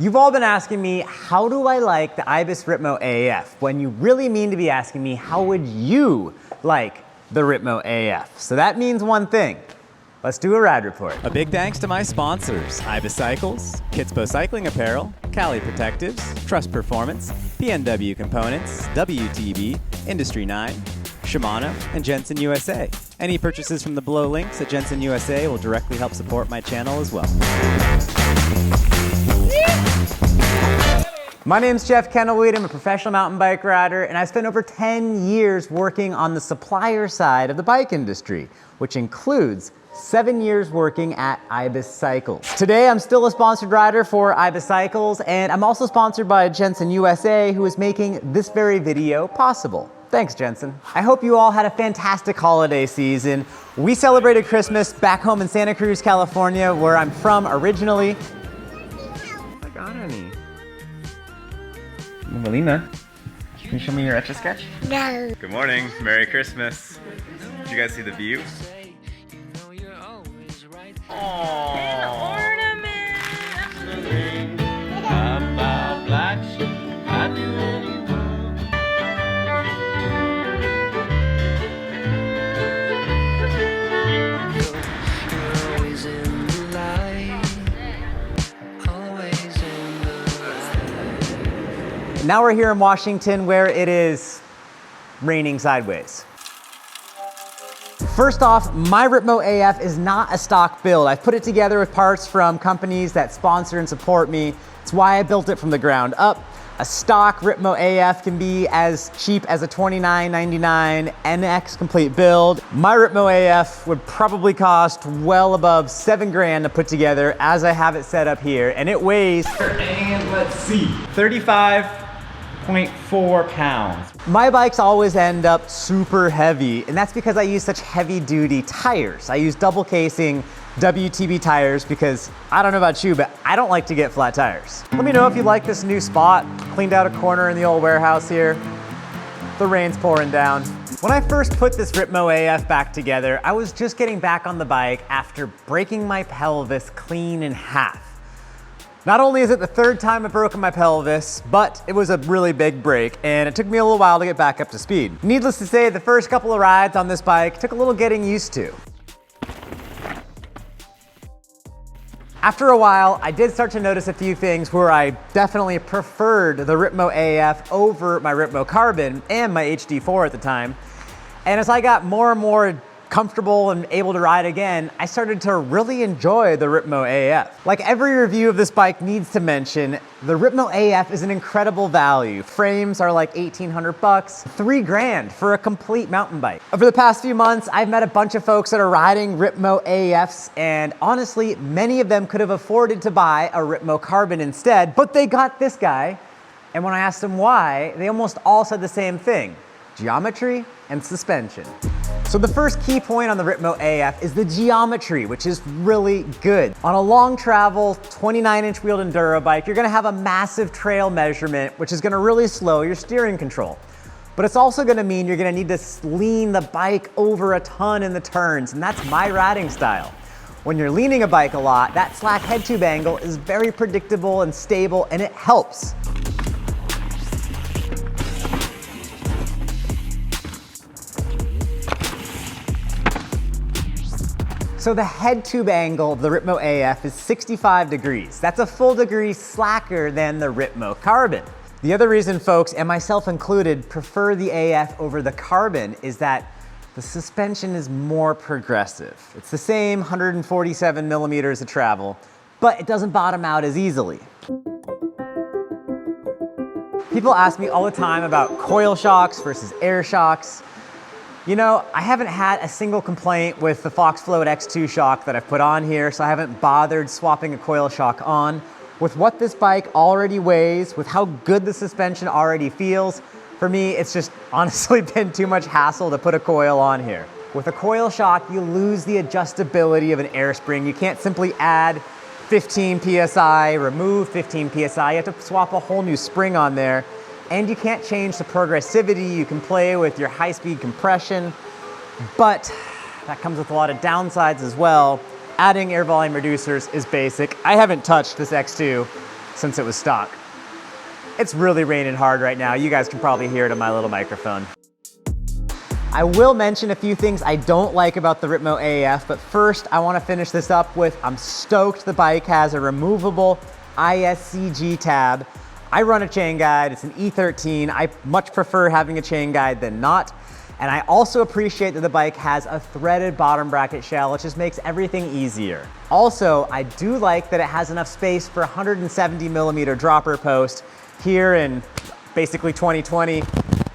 You've all been asking me, how do I like the Ibis Ripmo AF? When you really mean to be asking me, how would you like the Ripmo AF? So that means one thing. Let's do a ride report. A big thanks to my sponsors, Ibis Cycles, Kitspo Cycling Apparel, Cali Protectives, Trust Performance, PNW Components, WTB, Industry 9, Shimano, and Jensen USA. Any purchases from the below links at Jensen USA will directly help support my channel as well. My name's Jeff Kendall-Weed. I'm a professional mountain bike rider, and I spent over 10 years working on the supplier side of the bike industry, which includes 7 years working at Ibis Cycles. Today, I'm still a sponsored rider for Ibis Cycles, and I'm also sponsored by Jensen USA, who is making this very video possible. Thanks, Jensen. I hope you all had a fantastic holiday season. We celebrated Christmas back home in Santa Cruz, California, where I'm from originally. I got any. Melina, can you show me your Etch-a-Sketch? No. Good morning, Merry Christmas. Did you guys see the view? Now we're here in Washington where it is raining sideways. First off, my Ripmo AF is not a stock build. I've put it together with parts from companies that sponsor and support me. It's why I built it from the ground up. A stock Ripmo AF can be as cheap as a $29.99 NX complete build. My Ripmo AF would probably cost well above 7 grand to put together as I have it set up here, and it weighs, and let's see, 35.4 pounds. My bikes always end up super heavy, and that's because I use such heavy duty tires. I use double casing WTB tires because I don't know about you, but I don't like to get flat tires. Let me know if you like this new spot. Cleaned out a corner in the old warehouse here. The rain's pouring down. When I first put this Ripmo AF back together, I was just getting back on the bike after breaking my pelvis clean in half. Not only is it the third time I've broken my pelvis, but it was a really big break, and it took me a little while to get back up to speed. Needless to say, the first couple of rides on this bike took a little getting used to. After a while, I did start to notice a few things where I definitely preferred the Ripmo AF over my Ripmo Carbon and my HD4 at the time. And as I got more and more comfortable and able to ride again, I started to really enjoy the Ripmo AF. Like every review of this bike needs to mention, the Ripmo AF is an incredible value. Frames are like 1,800 bucks, 3 grand for a complete mountain bike. Over the past few months, I've met a bunch of folks that are riding Ripmo AFs, and honestly, many of them could have afforded to buy a Ripmo Carbon instead, but they got this guy. And when I asked them why, they almost all said the same thing: geometry and suspension. So the first key point on the Ripmo AF is the geometry, which is really good. On a long travel, 29-inch wheeled enduro bike, you're gonna have a massive trail measurement, which is gonna really slow your steering control. But it's also gonna mean you're gonna need to lean the bike over a ton in the turns, and that's my riding style. When you're leaning a bike a lot, that slack head tube angle is very predictable and stable, and it helps. So the head tube angle of the Ripmo AF is 65 degrees. That's a full degree slacker than the Ripmo Carbon. The other reason folks, and myself included, prefer the AF over the Carbon is that the suspension is more progressive. It's the same 147 millimeters of travel, but it doesn't bottom out as easily. People ask me all the time about coil shocks versus air shocks. You know, I haven't had a single complaint with the Foxfloat X2 shock that I've put on here, so I haven't bothered swapping a coil shock on. With what this bike already weighs, with how good the suspension already feels, for me, it's just honestly been too much hassle to put a coil on here. With a coil shock, you lose the adjustability of an air spring. You can't simply add 15 PSI, remove 15 PSI. You have to swap a whole new spring on there. And you can't change the progressivity. You can play with your high-speed compression, but that comes with a lot of downsides as well. Adding air volume reducers is basic. I haven't touched this X2 since it was stock. It's really raining hard right now. You guys can probably hear it on my little microphone. I will mention a few things I don't like about the Ripmo AF, but first I want to finish this up with, I'm stoked the bike has a removable ISCG tab. I run a chain guide, it's an E13. I much prefer having a chain guide than not. And I also appreciate that the bike has a threaded bottom bracket shell, which just makes everything easier. Also, I do like that it has enough space for a 170mm dropper post here in basically 2020.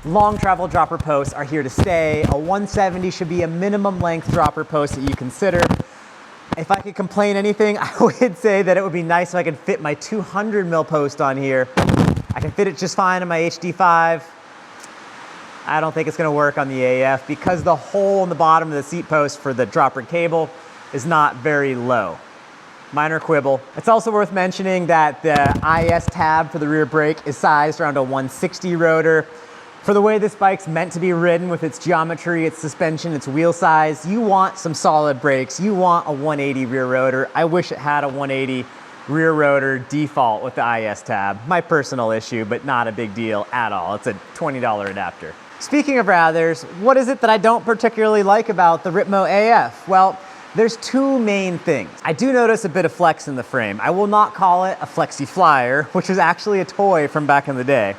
Long travel dropper posts are here to stay. A 170 should be a minimum length dropper post that you consider. If I could complain anything, I would say that it would be nice if I could fit my 200mm post on here. I can fit it just fine on my HD5. I don't think it's gonna work on the AF because the hole in the bottom of the seat post for the dropper cable is not very low. Minor quibble. It's also worth mentioning that the IS tab for the rear brake is sized around a 160 rotor. For the way this bike's meant to be ridden with its geometry, its suspension, its wheel size, you want some solid brakes. You want a 180 rear rotor. I wish it had a 180 rear rotor default with the IS tab. My personal issue, but not a big deal at all. It's a $20 adapter. Speaking of rathers, what is it that I don't particularly like about the Ripmo AF? Well, there's two main things. I do notice a bit of flex in the frame. I will not call it a flexi flyer, which is actually a toy from back in the day.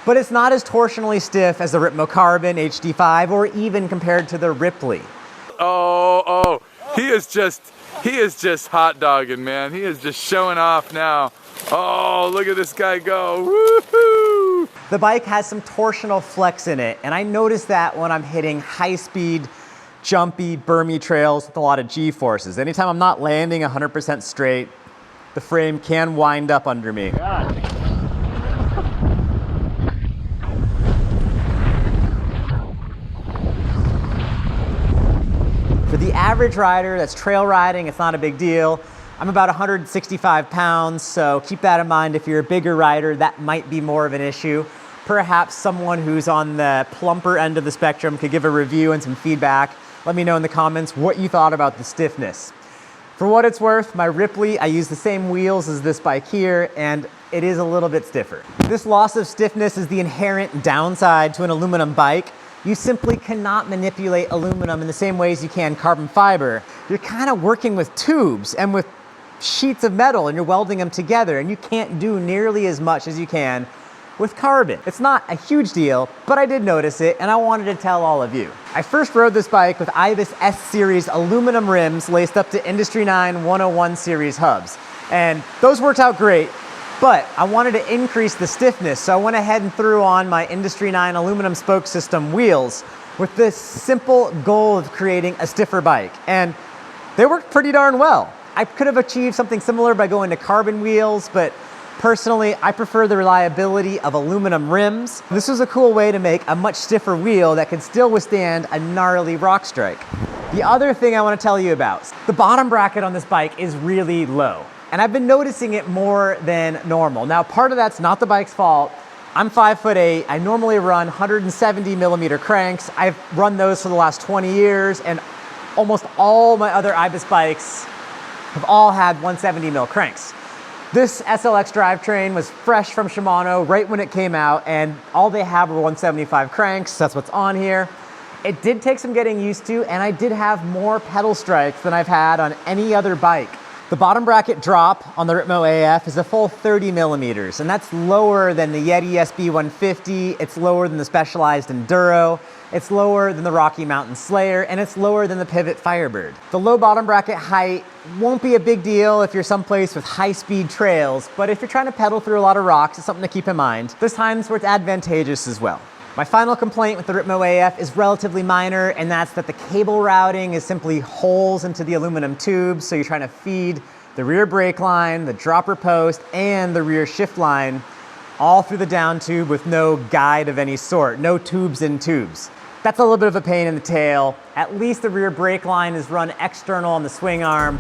But it's not as torsionally stiff as the Ripmo Carbon HD5 or even compared to the Ripley. Oh, he is just hot dogging, man. He is just showing off now. Oh, look at this guy go, woohoo! The bike has some torsional flex in it, and I notice that when I'm hitting high-speed, jumpy, bermy trails with a lot of G-forces. Anytime I'm not landing 100% straight, the frame can wind up under me. For the average rider that's trail riding, it's not a big deal. I'm about 165 pounds, so keep that in mind. If you're a bigger rider, that might be more of an issue. Perhaps someone who's on the plumper end of the spectrum could give a review and some feedback. Let me know in the comments what you thought about the stiffness. For what it's worth, my Ripley, I use the same wheels as this bike here, and it is a little bit stiffer. This loss of stiffness is the inherent downside to an aluminum bike. You simply cannot manipulate aluminum in the same ways you can carbon fiber. You're kind of working with tubes and with sheets of metal, and you're welding them together, and you can't do nearly as much as you can with carbon. It's not a huge deal, but I did notice it, and I wanted to tell all of you. I first rode this bike with Ibis S-Series aluminum rims laced up to Industry 9 101 series hubs, and those worked out great, but I wanted to increase the stiffness, so I went ahead and threw on my Industry 9 aluminum spoke system wheels with this simple goal of creating a stiffer bike, and they worked pretty darn well. I could have achieved something similar by going to carbon wheels, but personally, I prefer the reliability of aluminum rims. This was a cool way to make a much stiffer wheel that can still withstand a gnarly rock strike. The other thing I want to tell you about, the bottom bracket on this bike is really low, and I've been noticing it more than normal. Now, part of that's not the bike's fault. I'm 5'8", I normally run 170mm cranks. I've run those for the last 20 years, and almost all my other Ibis bikes have all had 170mm cranks. This SLX drivetrain was fresh from Shimano right when it came out, and all they have were 175 cranks. That's what's on here. It did take some getting used to, and I did have more pedal strikes than I've had on any other bike. The bottom bracket drop on the Ripmo AF is a full 30mm, and that's lower than the Yeti SB150, it's lower than the Specialized Enduro, it's lower than the Rocky Mountain Slayer, and it's lower than the Pivot Firebird. The low bottom bracket height won't be a big deal if you're someplace with high-speed trails, but if you're trying to pedal through a lot of rocks, it's something to keep in mind. There's times where it's advantageous as well. My final complaint with the Ripmo AF is relatively minor, and that's that the cable routing is simply holes into the aluminum tubes, so you're trying to feed the rear brake line, the dropper post, and the rear shift line all through the down tube with no guide of any sort, no tubes in tubes. That's a little bit of a pain in the tail. At least the rear brake line is run external on the swing arm.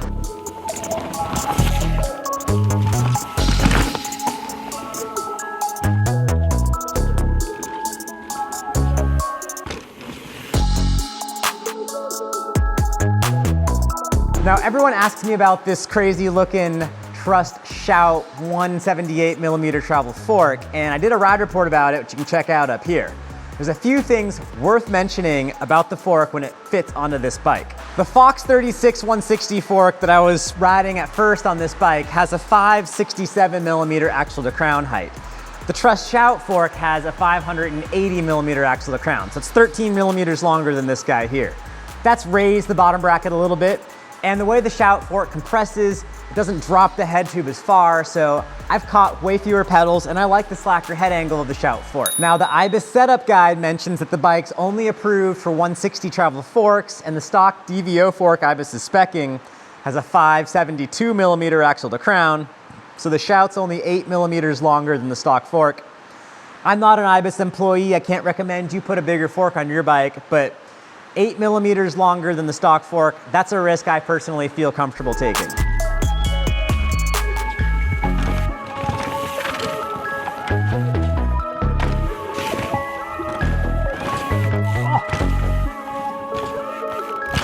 Now, everyone asks me about this crazy looking trussed Shout 178mm travel fork, and I did a ride report about it, which you can check out up here. There's a few things worth mentioning about the fork when it fits onto this bike. The Fox 36 160 fork that I was riding at first on this bike has a 567mm axle to crown height. The Trust Shout fork has a 580mm axle to crown, so it's 13mm longer than this guy here. That's raised the bottom bracket a little bit, and the way the Shout fork compresses, it doesn't drop the head tube as far, so I've caught way fewer pedals, and I like the slacker head angle of the Shout fork. Now, the Ibis setup guide mentions that the bike's only approved for 160 travel forks, and the stock DVO fork Ibis is speccing has a 572mm axle to crown, so the Shout's only 8mm longer than the stock fork. I'm not an Ibis employee, I can't recommend you put a bigger fork on your bike, but 8mm longer than the stock fork, that's a risk I personally feel comfortable taking.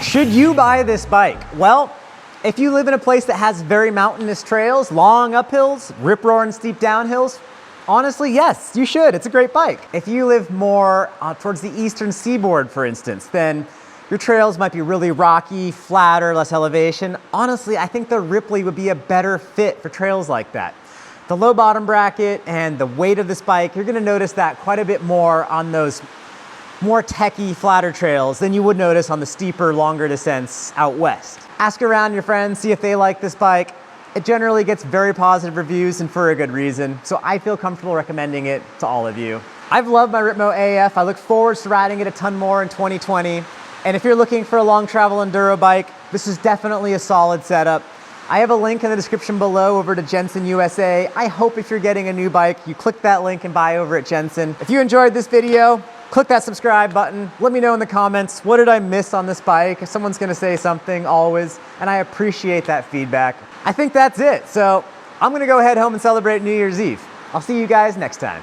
Should you buy this bike? Well, if you live in a place that has very mountainous trails, long uphills, rip-roaring steep downhills, honestly, yes, you should. It's a great bike. If you live more towards the eastern seaboard, for instance, then your trails might be really rocky, flatter, less elevation. Honestly, I think the Ripley would be a better fit for trails like that. The low bottom bracket and the weight of this bike, you're gonna notice that quite a bit more on those more techy, flatter trails than you would notice on the steeper, longer descents out west. Ask around your friends, see if they like this bike. It generally gets very positive reviews and for a good reason, so I feel comfortable recommending it to all of you. I've loved my Ripmo AF. I look forward to riding it a ton more in 2020. And if you're looking for a long travel enduro bike, this is definitely a solid setup. I have a link in the description below over to Jensen USA. I hope if you're getting a new bike, you click that link and buy over at Jensen. If you enjoyed this video, click that subscribe button. Let me know in the comments, what did I miss on this bike? If someone's gonna say something, always, and I appreciate that feedback. I think that's it. So I'm gonna go head home and celebrate New Year's Eve. I'll see you guys next time.